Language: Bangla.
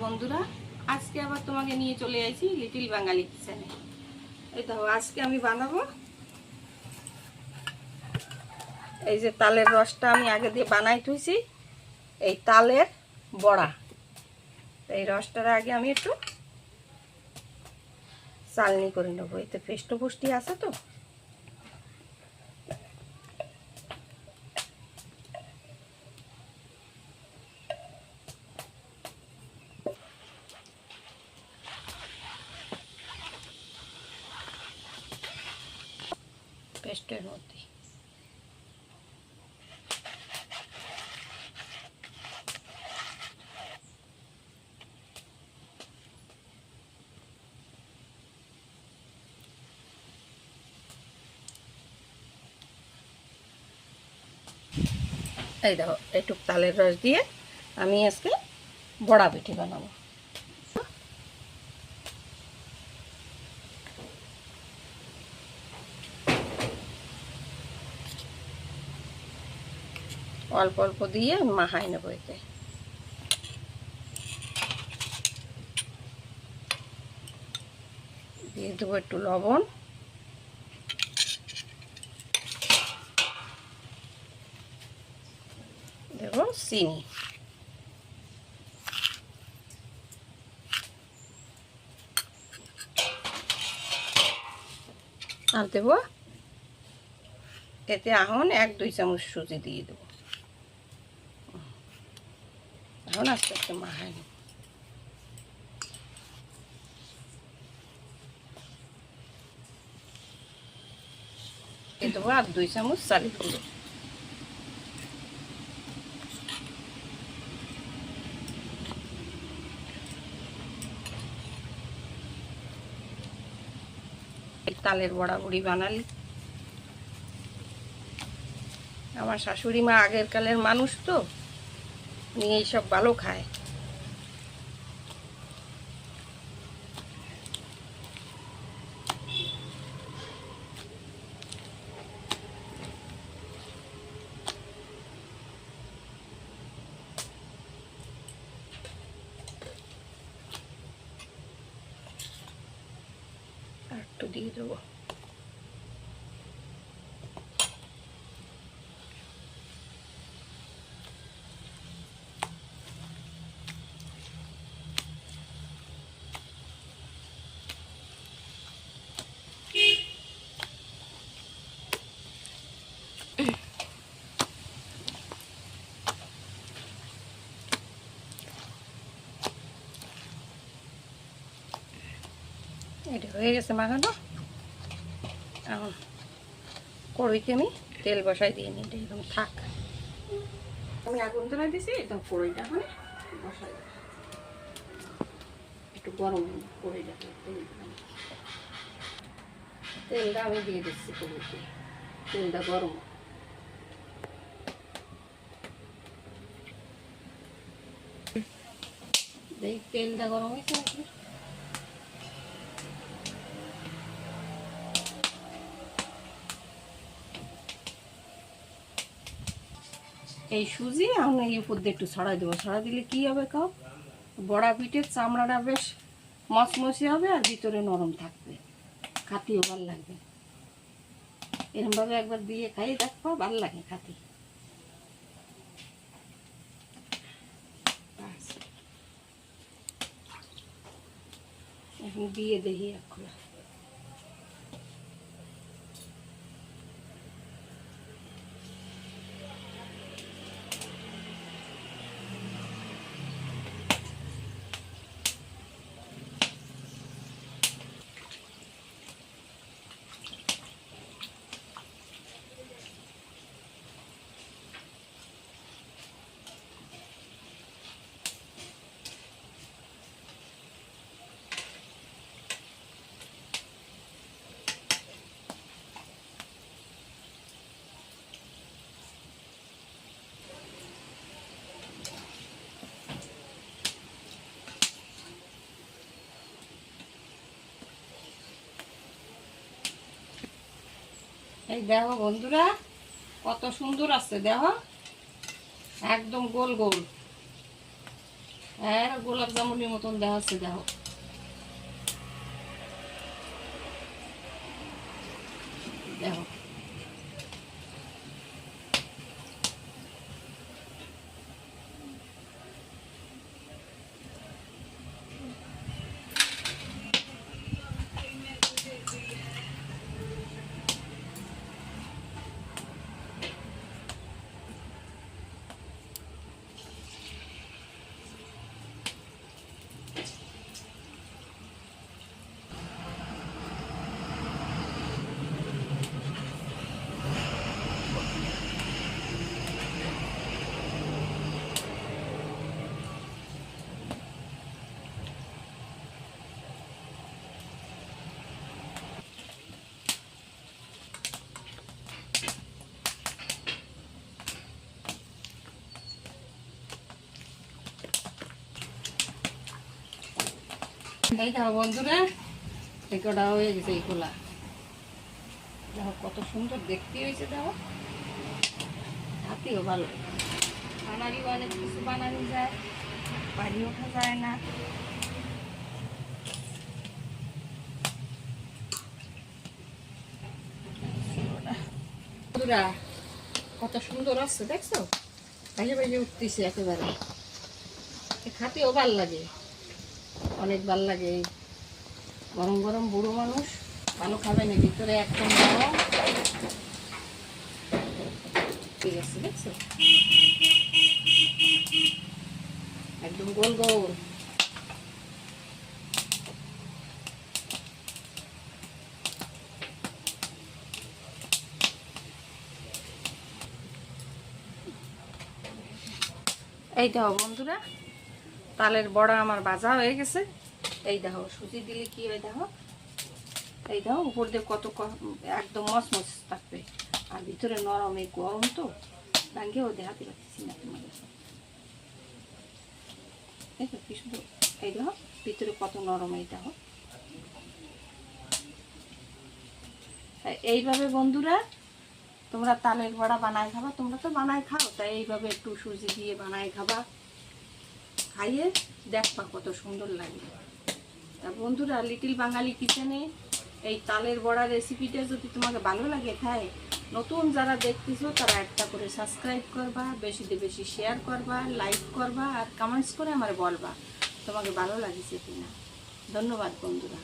বন্ধুরা, আজকে আবার তোমাকে নিয়ে চলে আসি লিটিল বাঙালি কিচেনে। এই দেখো, আজকে আমি বানাবো এই যে তালের রসটা আমি আগে দিয়ে বানাই থুইছি, এই তালের বড়া। এই রসটার আগে আমি একটু চালনি করে নেবো, এতে পেস্ট পুষ্টি আছে তো। পেস্টের মধ্যে এই দেখো, একটু তালের রস দিয়ে আমি আজকে বড়া পিঠে বানাবো। অল্প অল্প দিয়ে মাখাই নেবো। এতে দিয়ে দেবো একটু লবণ, দেবো চিনি, আর দেবো এতে এখন 1-2 চামচ সুজি দিয়ে দেবো। এখন আস্তে আস্তে মাখাই নেব। দেবো আর 2 চামচ চালের গুঁড়ো। তালের বড়া বুড়ি বানালি, আমার শাশুড়ি মা আগের কালের মানুষ তো, উনি এইসব ভালো খায়। আর একটু দিয়ে দেবো। এটা হয়ে গেছে মাখানো। এখন কড়াইতে আমি তেল বসাই দিয়ে নিই, এরকম থাক। আমি আগুন ধরে দিছি, এটা কড়াইটা এখন বসাই দেব। একটু গরম কড়াইটা, তেলটা আমি দিয়ে দিচ্ছি কড়াইতে। তেলটা গরম, দেখ তেলটা গরম হয়েছে নাকি। এই সুজি এখন এই উপর দিয়ে একটু ছড়াই দেবো। ছড়াই দিলে কি হবে কাউ, বড়া পিঠের চামড়াটা বেশ মচমচে হবে আর ভিতরে নরম থাকবে, খাতিও ভালো লাগবে। এরকমভাবে একবার দিয়ে খাই দেখো, ভালো লাগে খাতি। এখন দিয়ে দেখি এখন। এই দেখো বন্ধুরা, কত সুন্দর আছে, দেখো একদম গোল গোল, হ্যাঁ, গোলাপ জামুনের মতন দেখাচ্ছে, দেখো। দেখো এই দেখো বন্ধুরা, এই কটা হয়ে গেছে, এই খোলা। দেখো কত সুন্দর দেখতে হয়েছে, দেখো হাতেও ভালো। বানারি অনেক কিছু বানানো যায়, বাড়ি ওঠা যায় না। বন্ধুরা কত সুন্দর আসছে, দেখছো? বাইরে বাইরে উঠতেছে একেবারে, খাতেও ভাল লাগে, অনেক ভাল লাগে। গরম গরম বুড়ো মানুষ ভালো খাবে না, ভিতরে একদম গরম। ঠিক আছে, দেখছো? একদম গোল গোল। এই দেখো বন্ধুরা, তালের বড়া আমার ভাজা হয়ে গেছে। এই দেখো সুজি দিলে কি হয়, দেখো। এই দেখো উপর দিয়ে কত একদম মচমচ থাকবে, আর ভিতরে নরম। এই গরম তো ভাঙ্গেও দেখাতে পারতেছি না তোমাদের। এই তো কি সুন্দর, এই দেখো ভিতরে কত নরম। এই দেখো, এইভাবে বন্ধুরা তোমরা তালের বড়া বানায় খাবা। তোমরা তো বানায় খাও, তাই এইভাবে একটু সুজি দিয়ে বানায় খাবা, খাইয়ে দেখবা কত সুন্দর লাগে। তা বন্ধুরা, লিটিল বাঙালি কিচেনে এই তালের বড়া রেসিপিটা যদি তোমাকে ভালো লাগে, তাই নতুন যারা দেখতেছো তারা একটা করে সাবস্ক্রাইব করবা, বেশিতে বেশি শেয়ার করবা, লাইক করবা, আর কমেন্টস করে আমার বলবা তোমাকে ভালো লাগছে কিনা। ধন্যবাদ বন্ধুরা।